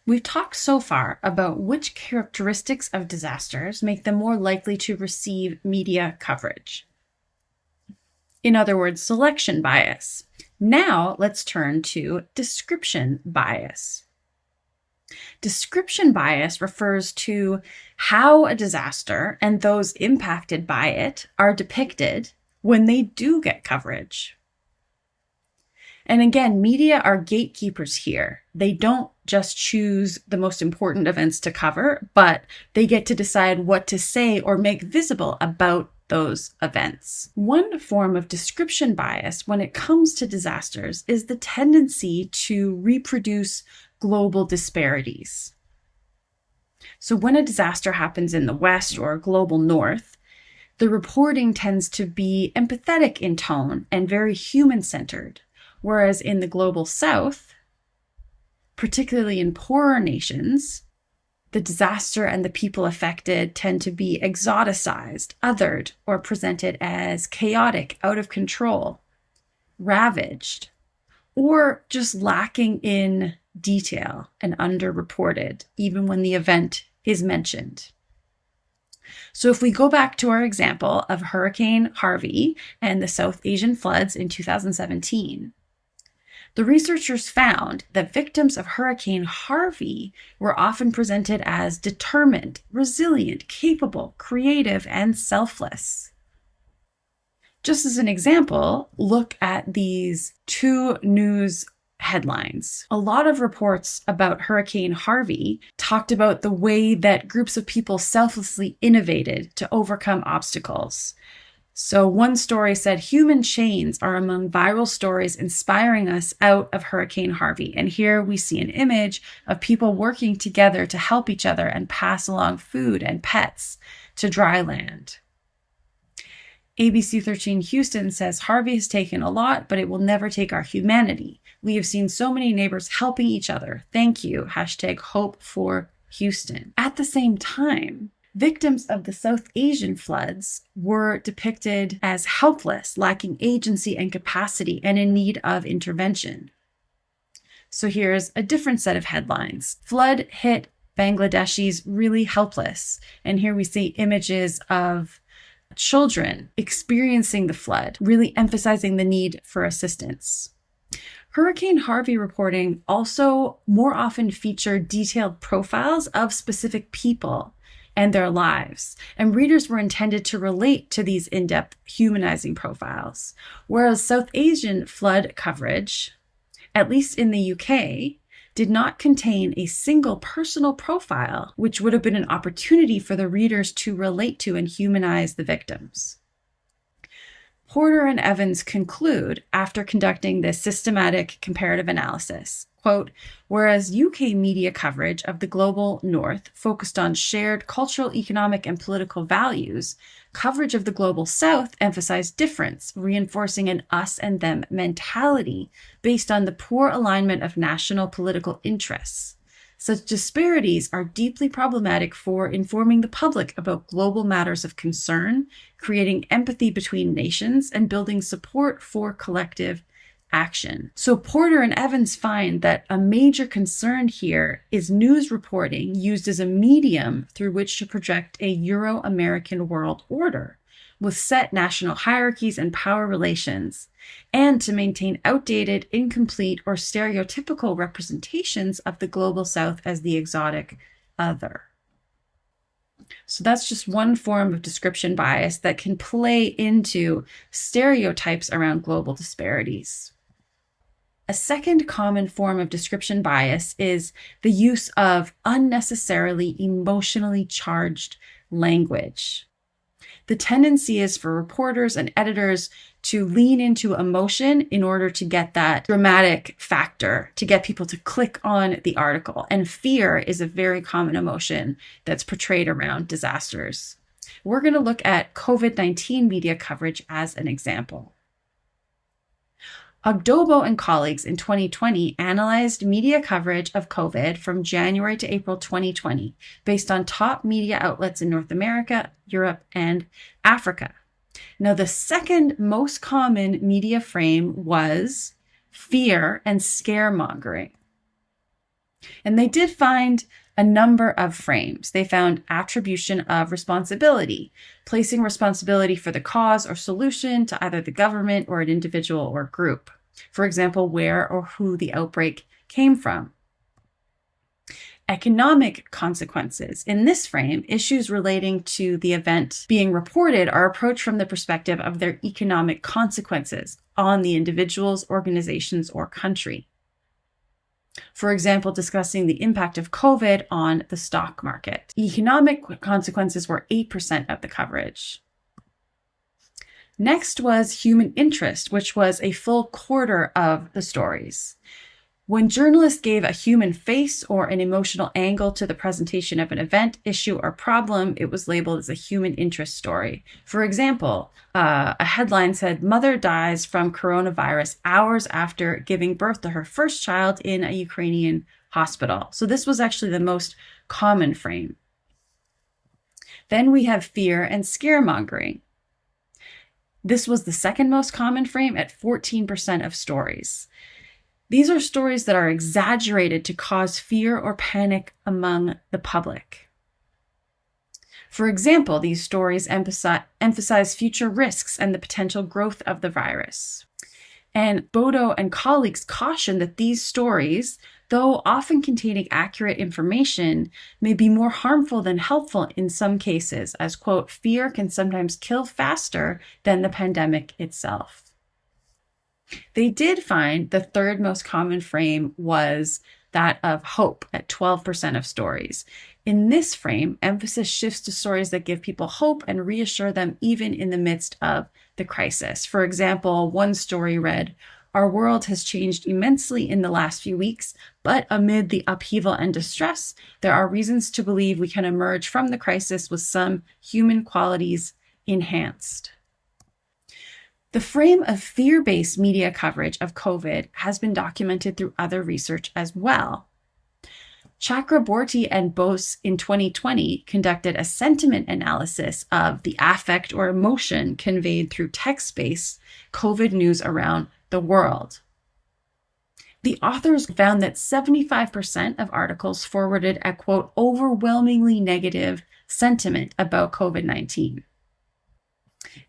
We've talked so far about which characteristics of disasters make them more likely to receive media coverage. In other words, selection bias. Now let's turn to description bias. Description bias refers to how a disaster and those impacted by it are depicted when they do get coverage. And again, media are gatekeepers here. They don't just choose the most important events to cover, but they get to decide what to say or make visible about those events. One form of description bias when it comes to disasters is the tendency to reproduce global disparities. So when a disaster happens in the West or global North, the reporting tends to be empathetic in tone and very human-centered, whereas in the global South, particularly in poorer nations, the disaster and the people affected tend to be exoticized, othered, or presented as chaotic, out of control, ravaged, or just lacking in detail and underreported, even when the event is mentioned. So if we go back to our example of Hurricane Harvey and the South Asian floods in 2017, the researchers found that victims of Hurricane Harvey were often presented as determined, resilient, capable, creative, and selfless. Just as an example, look at these two news headlines. A lot of reports about Hurricane Harvey talked about the way that groups of people selflessly innovated to overcome obstacles. So one story said, human chains are among viral stories inspiring us out of Hurricane Harvey. And here we see an image of people working together to help each other and pass along food and pets to dry land. ABC 13 Houston says, Harvey has taken a lot, but it will never take our humanity. We have seen so many neighbors helping each other. Thank you. #Hope for Houston. At the same time, victims of the South Asian floods were depicted as helpless, lacking agency and capacity, and in need of intervention. So here's a different set of headlines. Flood hit Bangladeshis really helpless. And here we see images of children experiencing the flood, really emphasizing the need for assistance. Hurricane Harvey reporting also more often featured detailed profiles of specific people and their lives, and readers were intended to relate to these in-depth humanizing profiles, whereas South Asian flood coverage, at least in the UK, did not contain a single personal profile, which would have been an opportunity for the readers to relate to and humanize the victims. Porter and Evans conclude, after conducting this systematic comparative analysis, quote, whereas UK media coverage of the global North focused on shared cultural, economic, and political values, coverage of the global South emphasized difference, reinforcing an us and them mentality based on the poor alignment of national political interests. Such disparities are deeply problematic for informing the public about global matters of concern, creating empathy between nations, and building support for collective action. So Porter and Evans find that a major concern here is news reporting used as a medium through which to project a Euro-American world order with set national hierarchies and power relations, and to maintain outdated, incomplete, or stereotypical representations of the global South as the exotic other. So that's just one form of description bias that can play into stereotypes around global disparities. A second common form of description bias is the use of unnecessarily emotionally charged language. The tendency is for reporters and editors to lean into emotion in order to get that dramatic factor, to get people to click on the article. And fear is a very common emotion that's portrayed around disasters. We're going to look at COVID-19 media coverage as an example. Ogdobo and colleagues in 2020 analyzed media coverage of COVID from January to April 2020 based on top media outlets in North America, Europe, and Africa. Now, the second most common media frame was fear and scaremongering. And they did find a number of frames. They found attribution of responsibility, placing responsibility for the cause or solution to either the government or an individual or group. For example, where or who the outbreak came from. Economic consequences. In this frame, issues relating to the event being reported are approached from the perspective of their economic consequences on the individuals, organizations, or country. For example, discussing the impact of COVID on the stock market. Economic consequences were 8% of the coverage. Next was human interest, which was a full quarter of the stories. When journalists gave a human face or an emotional angle to the presentation of an event, issue, or problem, it was labeled as a human interest story. For example, a headline said, "Mother dies from coronavirus hours after giving birth to her first child in a Ukrainian hospital." So this was actually the most common frame. Then we have fear and scaremongering. This was the second most common frame at 14% of stories. These are stories that are exaggerated to cause fear or panic among the public. For example, these stories emphasize future risks and the potential growth of the virus. And Bodo and colleagues caution that these stories, though often containing accurate information, may be more harmful than helpful in some cases, as, quote, "fear can sometimes kill faster than the pandemic itself." They did find the third most common frame was that of hope at 12% of stories. In this frame, emphasis shifts to stories that give people hope and reassure them even in the midst of the crisis. For example, one story read, "Our world has changed immensely in the last few weeks, but amid the upheaval and distress, there are reasons to believe we can emerge from the crisis with some human qualities enhanced." The frame of fear-based media coverage of COVID has been documented through other research as well. Chakraborty and Bose in 2020 conducted a sentiment analysis of the affect or emotion conveyed through text-based COVID news around the world. The authors found that 75% of articles forwarded a, quote, "overwhelmingly negative sentiment about COVID-19.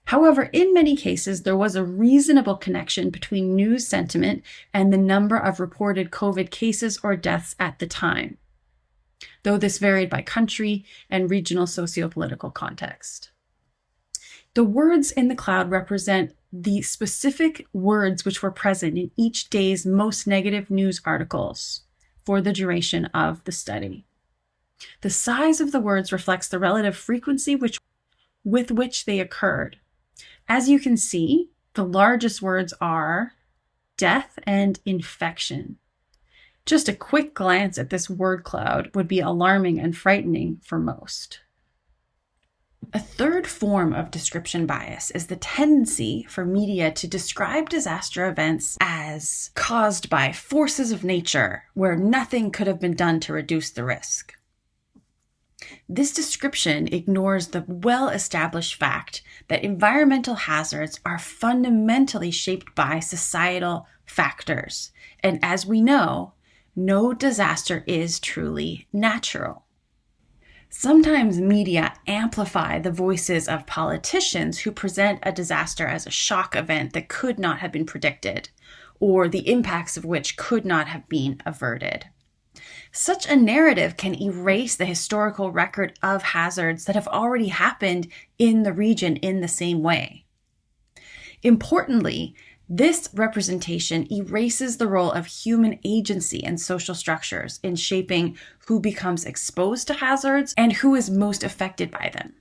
However, in many cases, there was a reasonable connection between news sentiment and the number of reported COVID cases or deaths at the time, though this varied by country and regional sociopolitical context. The words in the cloud represent the specific words which were present in each day's most negative news articles for the duration of the study. The size of the words reflects the relative frequency with which they occurred. As you can see, the largest words are death and infection. Just a quick glance at this word cloud would be alarming and frightening for most. A third form of description bias is the tendency for media to describe disaster events as caused by forces of nature, where nothing could have been done to reduce the risk. This description ignores the well-established fact that environmental hazards are fundamentally shaped by societal factors. And as we know, no disaster is truly natural. Sometimes media amplify the voices of politicians who present a disaster as a shock event that could not have been predicted, or the impacts of which could not have been averted. Such a narrative can erase the historical record of hazards that have already happened in the region in the same way. Importantly, this representation erases the role of human agency and social structures in shaping who becomes exposed to hazards and who is most affected by them.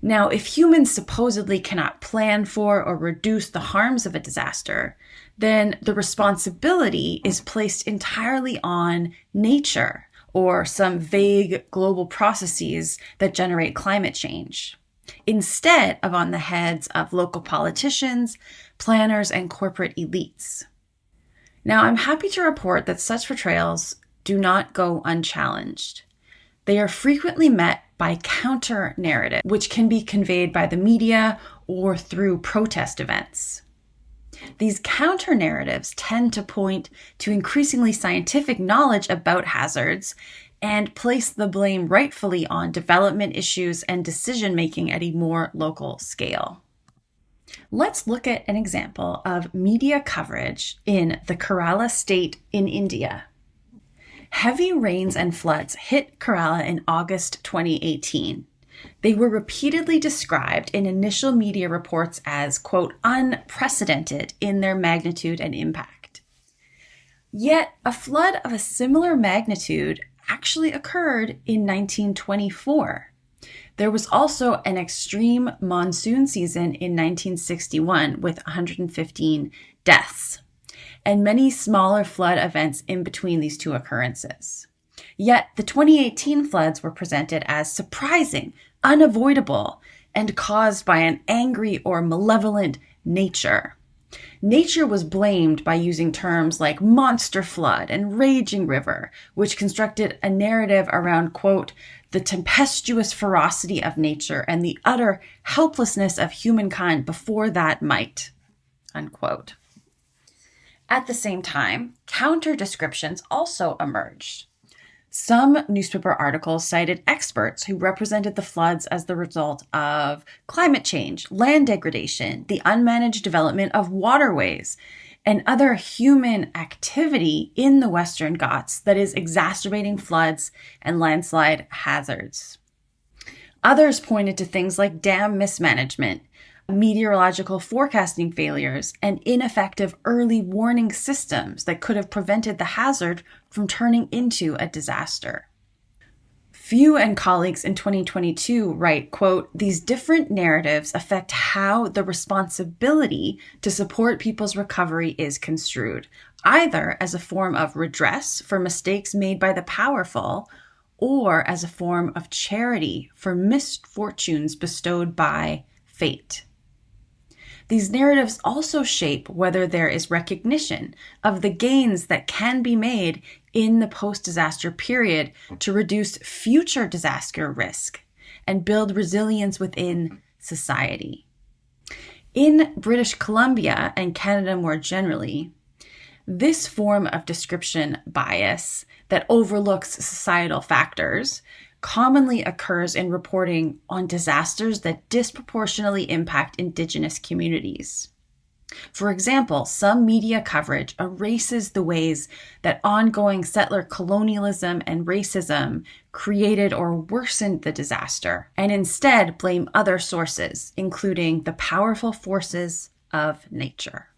Now, if humans supposedly cannot plan for or reduce the harms of a disaster, then the responsibility is placed entirely on nature or some vague global processes that generate climate change, instead of on the heads of local politicians, planners, and corporate elites. Now, I'm happy to report that such portrayals do not go unchallenged. They are frequently met by counter-narrative, which can be conveyed by the media or through protest events. These counter-narratives tend to point to increasingly scientific knowledge about hazards and place the blame rightfully on development issues and decision-making at a more local scale. Let's look at an example of media coverage in the Kerala state in India. Heavy rains and floods hit Kerala in August 2018. They were repeatedly described in initial media reports as, quote, unprecedented in their magnitude and impact. Yet a flood of a similar magnitude actually occurred in 1924. There was also an extreme monsoon season in 1961 with 115 deaths, and many smaller flood events in between these two occurrences. Yet the 2018 floods were presented as surprising, unavoidable, and caused by an angry or malevolent nature. Nature was blamed by using terms like monster flood and raging river, which constructed a narrative around, quote, the tempestuous ferocity of nature and the utter helplessness of humankind before that might, unquote. At the same time, counter descriptions also emerged. Some newspaper articles cited experts who represented the floods as the result of climate change, land degradation, the unmanaged development of waterways, and other human activity in the Western Ghats that is exacerbating floods and landslide hazards. Others pointed to things like dam mismanagement, meteorological forecasting failures, and ineffective early warning systems that could have prevented the hazard from turning into a disaster. Few and colleagues in 2022 write, quote, these different narratives affect how the responsibility to support people's recovery is construed, either as a form of redress for mistakes made by the powerful or as a form of charity for misfortunes bestowed by fate. These narratives also shape whether there is recognition of the gains that can be made in the post-disaster period to reduce future disaster risk and build resilience within society. In British Columbia and Canada more generally, this form of description bias that overlooks societal factors commonly occurs in reporting on disasters that disproportionately impact Indigenous communities. For example, some media coverage erases the ways that ongoing settler colonialism and racism created or worsened the disaster, and instead blame other sources, including the powerful forces of nature.